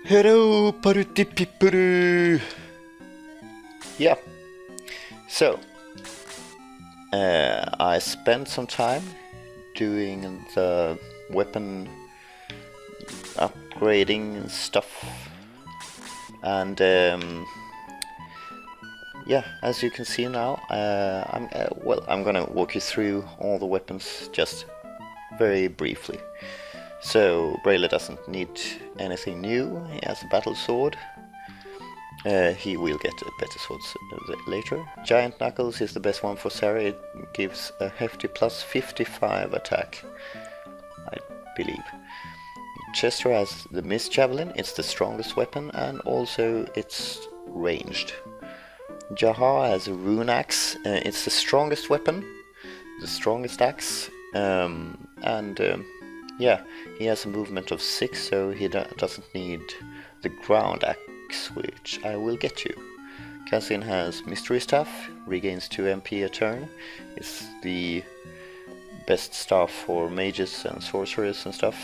Hello, party people. Yeah. So, I spent some time doing the weapon upgrading stuff, and yeah, as you can see now, I'm gonna walk you through all the weapons just very briefly. So, Braylor doesn't need anything new. He has a battle sword. He will get a better sword later. Giant Knuckles is the best one for Sarah. It gives a hefty plus 55 attack, I believe. Chester has the Mist Javelin. It's the strongest weapon, and also it's ranged. Jaha has a Rune Axe. It's the strongest weapon, the strongest axe, yeah, he has a movement of 6, so he doesn't need the ground axe, which I will get you. Cassian has Mystery Staff, regains 2 MP a turn. It's the best staff for mages and sorcerers and stuff.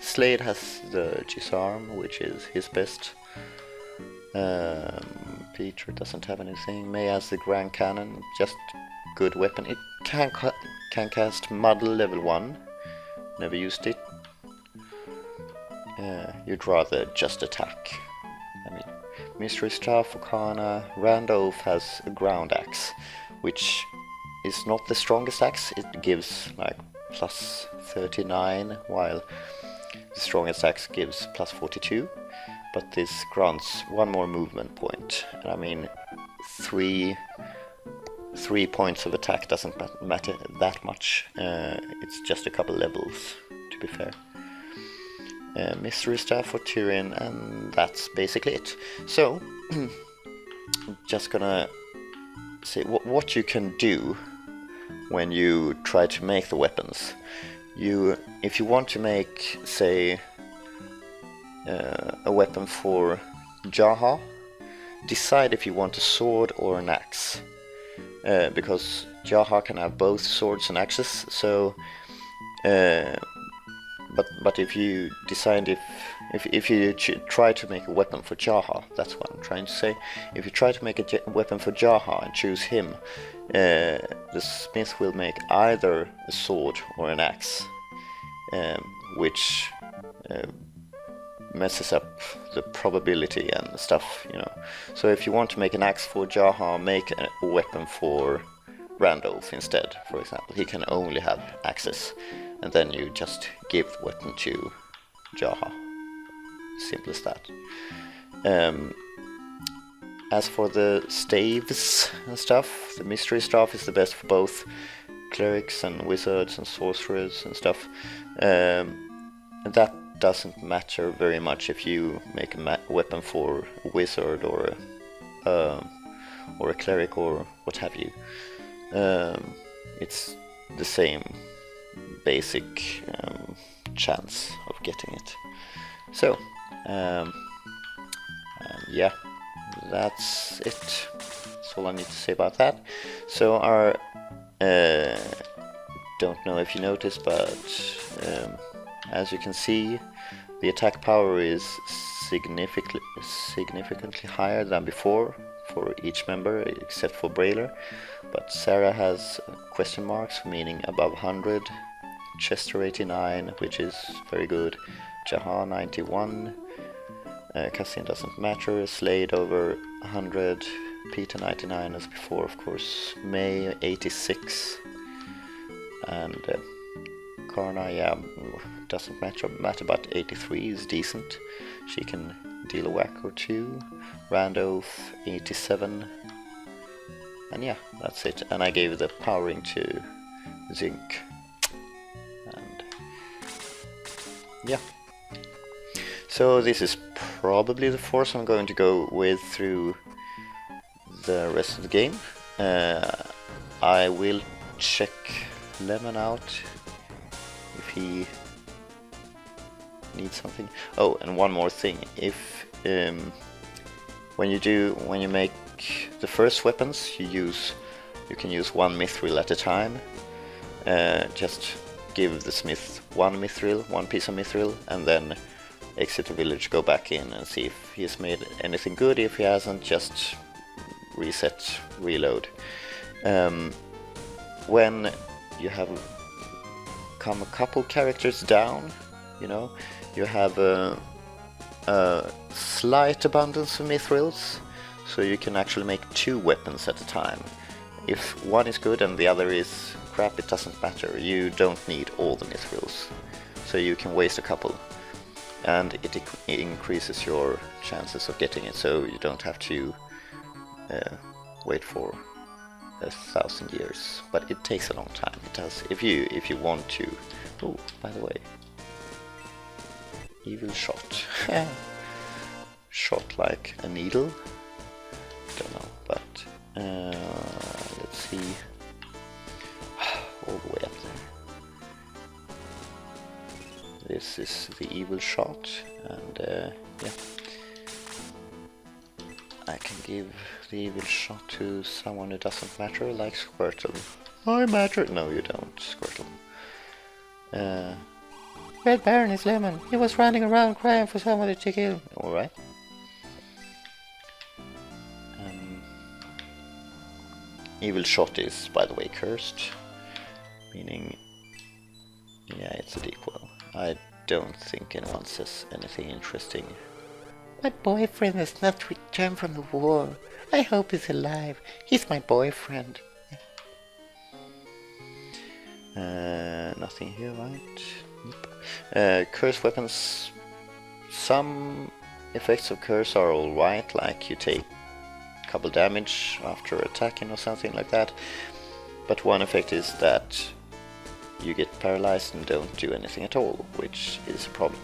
Slade has the Gisarm, which is his best. Peter doesn't have anything. May has the Grand Cannon, just good weapon. It can cast Muddle level 1. Never used it. You'd rather just attack. I mean, Mystery Staff for Kana. Randolph has a ground axe, which is not the strongest axe. It gives like plus 39, while the strongest axe gives plus 42. But this grants 1 more movement point. And I mean, 3 points of attack doesn't matter that much. It's just a couple levels, to be fair. Mystery Staff for Tyrion, and that's basically it. So, just gonna say what you can do when you try to make the weapons. If you want to make, say, a weapon for Jaha, decide if you want a sword or an axe. Because Jaha can have both swords and axes, so but if you decide if you try to make a weapon for Jaha, that's what I'm trying to say. If you try to make a weapon for Jaha and choose him, the smith will make either a sword or an axe, which messes up the probability and stuff, you know. So if you want to make an axe for Jaha, make a weapon for Randolph instead, for example. He can only have axes, and then you just give the weapon to Jaha. Simple as that. As for the staves and stuff, the Mystery Staff is the best for both clerics and wizards and sorcerers and stuff. And that doesn't matter very much if you make a weapon for a wizard or a cleric or what have you. It's the same basic chance of getting it. So, yeah, that's it. That's all I need to say about that. So our don't know if you noticed, but as you can see, the attack power is significantly higher than before for each member, except for Braylor. But Sarah has question marks, meaning above 100. Chester 89, which is very good. Jaha 91. Cassian doesn't matter. Slade over 100. Peter 99 as before, of course. May 86. And Karna, yeah, doesn't matter, but 83 is decent. She can deal a whack or 2. Randolph 87. And yeah, that's it. And I gave the powering to Zinc. And yeah. So this is probably the force I'm going to go with through the rest of the game. I will check Lemon out if he needs something. Oh, and one more thing. If when you make the first weapons, you can use 1 mithril at a time. Just give the smith 1 mithril, 1 piece of mithril, and then exit the village, go back in and see if he's made anything good. If he hasn't, just reset, reload. When you have come a couple characters down, you know, you have a slight abundance of mithrils, so you can actually make 2 weapons at a time. If one is good and the other is crap, it doesn't matter. You don't need all the mithrils, so you can waste a couple, and it increases your chances of getting it, so you don't have to wait for 1,000 years. But it takes a long time. It does. If you want to. Oh, by the way, evil shot. Shot like a needle. Don't know, but let's see. All the way up there. This is the evil shot, and yeah, I can give the evil shot to someone who doesn't matter, like Squirtle. I matter. No, you don't, Squirtle. Red Baron is Lemon. He was running around crying for somebody to kill. All right. Evil shot is, by the way, cursed, meaning, yeah, it's a decoil. I don't think anyone says anything interesting. My boyfriend has not returned from the war. I hope he's alive. He's my boyfriend. Nothing here, right? Nope. Curse weapons. Some effects of curse are alright, like you take a couple damage after attacking or something like that. But one effect is that you get paralyzed and don't do anything at all, which is a problem.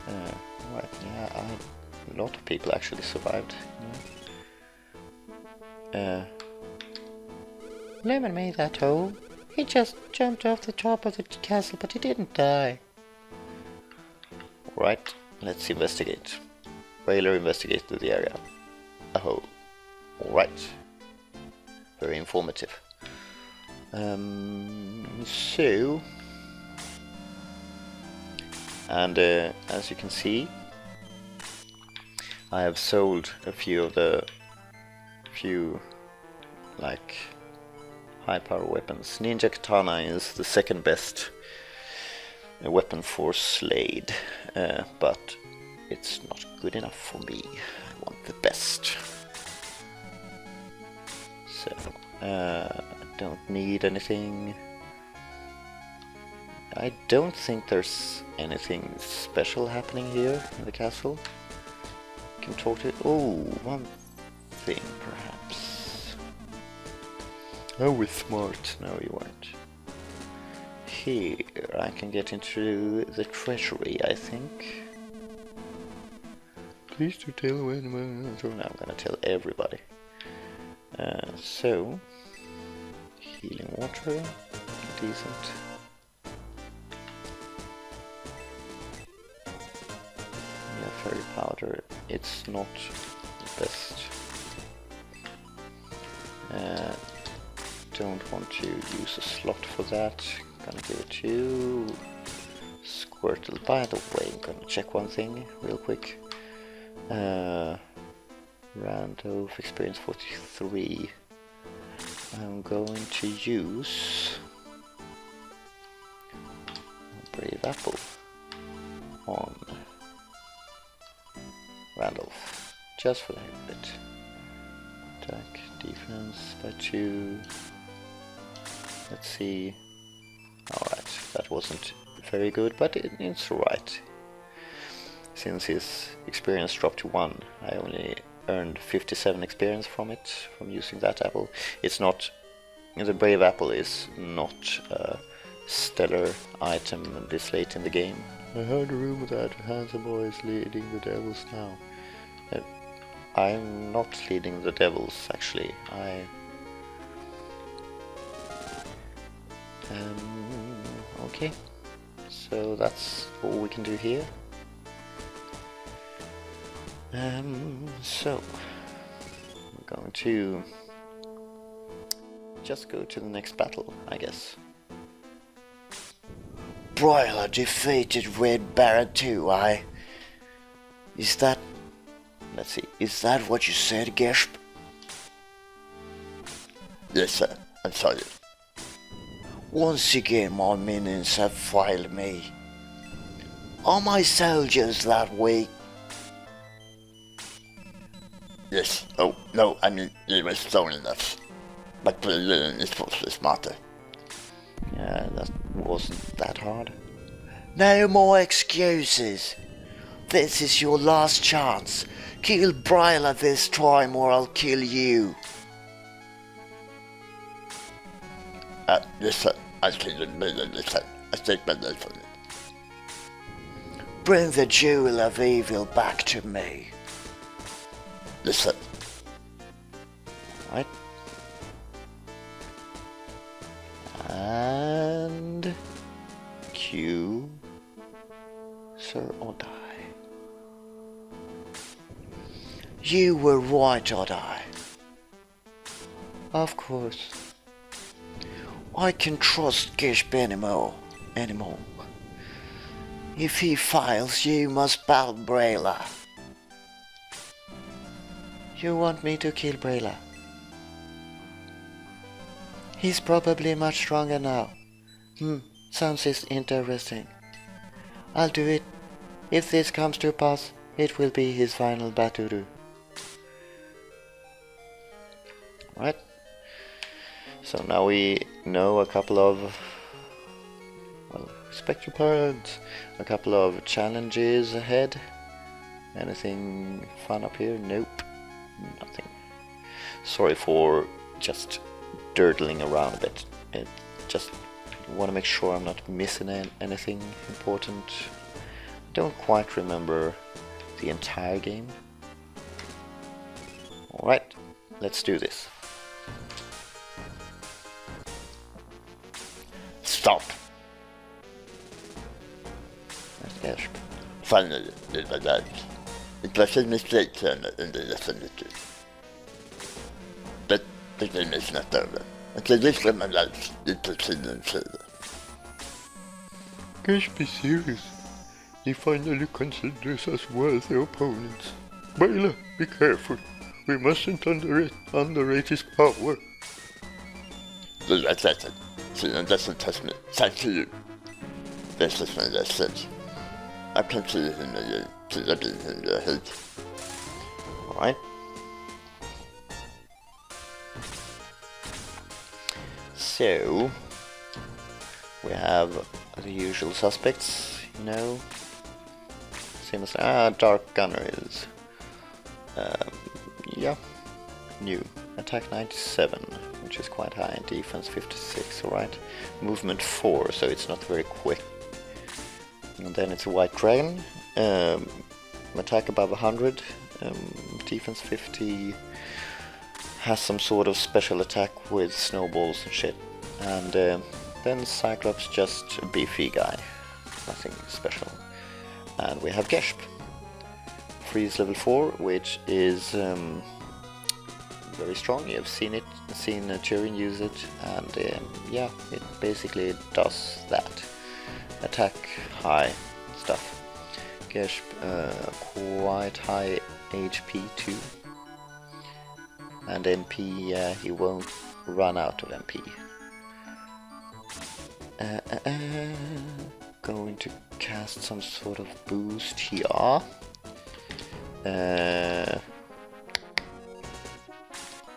Right, yeah, a lot of people actually survived. Lemon made that hole. He just jumped off the top of the castle, but he didn't die. Alright, let's investigate. Railer investigated the area. A hole. Alright. Very informative. So... And as you can see, I have sold a few of the like high power weapons. Ninja Katana is the second best weapon for Slade, but it's not good enough for me. I want the best. So, I don't need anything. I don't think there's anything special happening here in the castle. Can talk to... Oh, one thing perhaps. Oh, we're smart. No, you weren't. Here, I can get into the treasury, I think. Please do tell anyone. So now I'm gonna tell everybody. So, healing water, decent. Fairy powder, it's not the best. Don't want to use a slot for that. Gonna give it to Squirtle. By the way, I'm gonna check one thing real quick. Randolph experience 43. I'm going to use Brave Apple on Randolph, just for the heck of it. Attack, defense by 2. Let's see. Alright, that wasn't very good, but it's alright. Since his experience dropped to 1, I only earned 57 experience from it, from using that apple. It's not... The Brave Apple is not a stellar item this late in the game. I heard a rumor that handsome boy is leading the devils now. I'm not leading the devils, actually. Okay. So that's all we can do here. So we're going to just go to the next battle, I guess. Broiler defeated Red Baron too, Is that... Let's see, is that what you said, Geshp? Yes, sir. I'm sorry. Once again, my minions have failed me. Are my soldiers that weak? Yes. Oh, no, I mean, he was strong enough. But the villain is supposed to be smarter. Yeah, that wasn't that hard. No more excuses. This is your last chance. Kill Bryla this time or I'll kill you. Yes, sir. I'll kill the villain this time. I take my life on it. Bring the Jewel of Evil back to me. Yes, sir. Right. And... Q... Sir or die. You were right, Oddeye. Of course. I can trust Geshp anymore. If he fails, you must battle Brayla. You want me to kill Brayla? He's probably much stronger now. Sounds interesting. I'll do it. If this comes to pass, it will be his final battle. Right. So now we know a couple of, well, spectral parts, a couple of challenges ahead. Anything fun up here? Nope. Nothing. Sorry for just dirtling around a bit. I just want to make sure I'm not missing anything important. Don't quite remember the entire game. Alright, let's do this. Stop! That's Geshp. Finally, it was that. It was a mistake, Turner, in the lesson. But the game is not over. And the rest of my life is proceeding further. Geshp is serious. He finally considers us worthy opponents. Bela, be careful. We mustn't underrate his power. The assassin. Sinan doesn't trust me. Thank you. This is my message. I can see him again. Since I've been in your head. Alright. So, we have the usual suspects, you know. Same as Dark Gunner is. Yeah, new. Attack 97, which is quite high, and defense 56, alright. Movement 4, so it's not very quick. And then it's a White Dragon. Attack above 100, defense 50, has some sort of special attack with snowballs and shit. And then Cyclops, just a beefy guy, nothing special. And we have Geshp, freeze level 4, which is very strong. You've seen Turin use it, and yeah, it basically does that. Attack high stuff. Geshp, quite high HP too. And MP, he won't run out of MP. Going to cast some sort of boost here. Yeah,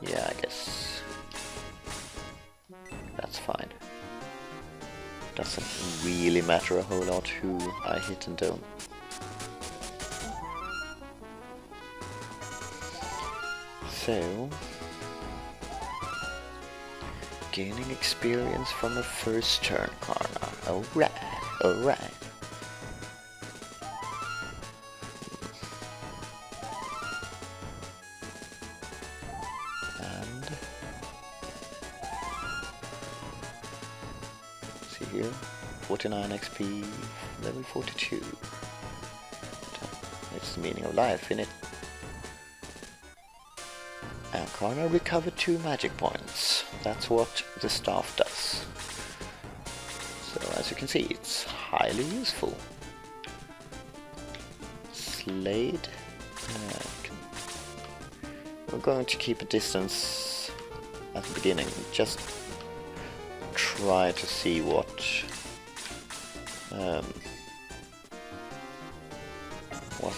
I guess that's fine. Doesn't really matter a whole lot who I hit and don't. So, gaining experience from a first turn corner. Alright, alright. And see here, 49 XP, level 42. It's the meaning of life, innit? And Karna recovered 2 magic points. That's what the staff does. So as you can see, it's highly useful. Slade. We're going to keep a distance at the beginning. Just try to see what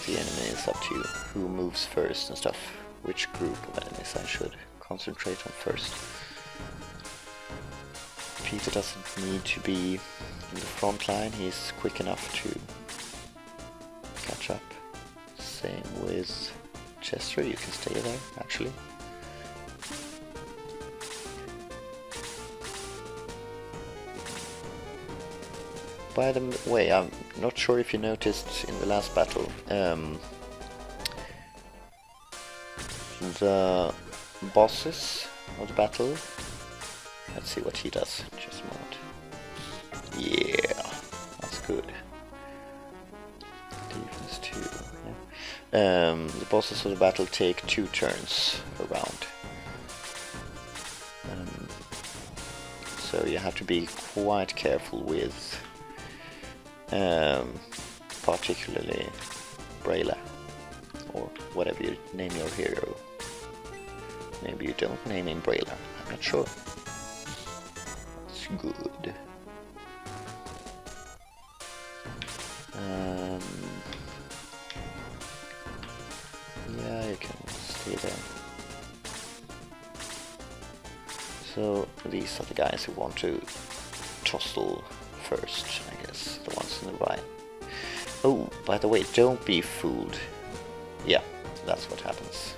the enemy is up to, who moves first and stuff, which group of enemies I should concentrate on first. Peter doesn't need to be in the front line, he's quick enough to catch up. Same with Chester, you can stay there actually. By the way, I'm not sure if you noticed in the last battle, the bosses of the battle, let's see what he does, just a moment. Yeah, that's good. Defense 2, yeah. The bosses of the battle take 2 turns around. So you have to be quite careful with particularly Brayla, or whatever you name your hero. Maybe you don't name him Brayla, I'm not sure. That's good. Yeah, you can stay there. So these are the guys who want to tussle first, I guess, the ones on the right. Oh, by the way, don't be fooled. Yeah, that's what happens.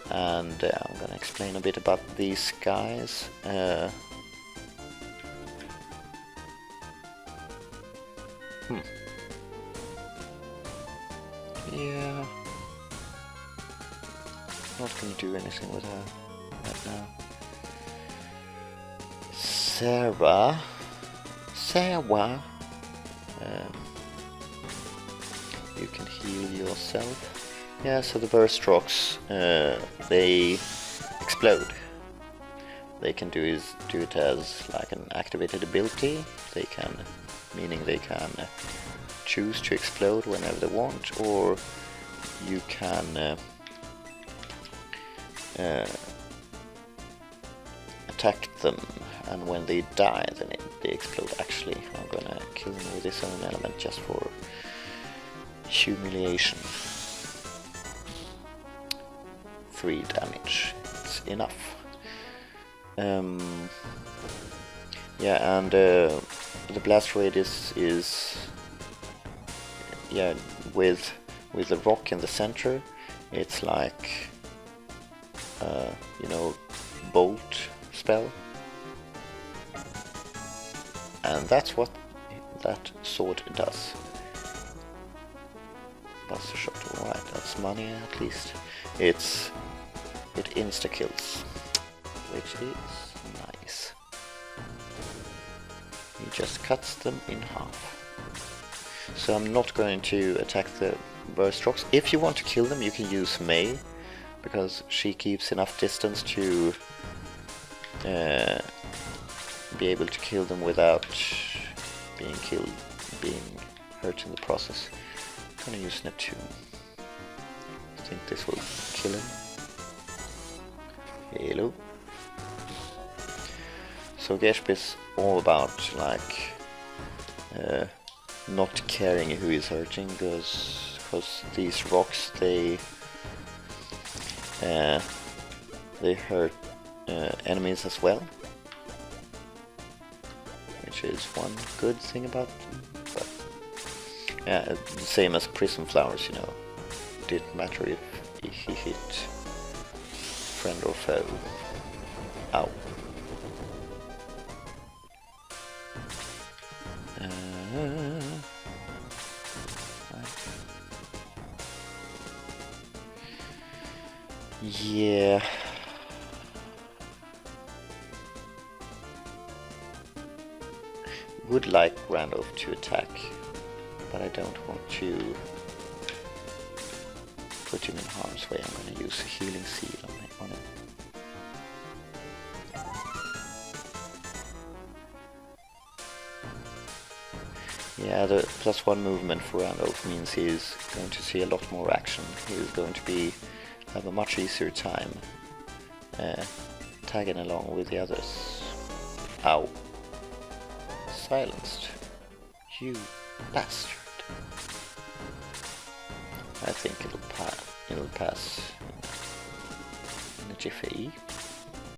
And I'm gonna explain a bit about these guys. Yeah, not gonna do anything with her right now. Sarah, you can heal yourself. Yeah, so the burst rocks, they explode. They can do it as like an activated ability. They can, meaning they can choose to explode whenever they want, or you can attack them, and when they die, then they explode. Actually, I'm gonna kill them with this own element just for humiliation. 3 damage, it's enough. Yeah, and the blast radius is with the rock in the center, it's like bolt spell, and that's what that sword does. Buster shot, alright, that's money at least. It insta kills, which is nice. He just cuts them in half. So I'm not going to attack the burst rocks. If you want to kill them, you can use May, because she keeps enough distance to be able to kill them without being hurt in the process. I'm gonna use Neptune. I think this will kill him. Hello. So Geshp is all about like not caring who is hurting, because these rocks they hurt enemies as well, which is one good thing about them. But yeah, same as prism flowers, you know, it didn't matter if he hit friend or foe. Ow. Yeah. Would like Randolph to attack, but I don't want to put him in harm's way. I'm going to use a healing seal on him. Yeah, the +1 movement for Randolph means he's going to see a lot more action. He's going to have a much easier time tagging along with the others. Ow. Silenced. You bastard. I think it'll pass in a jiffy.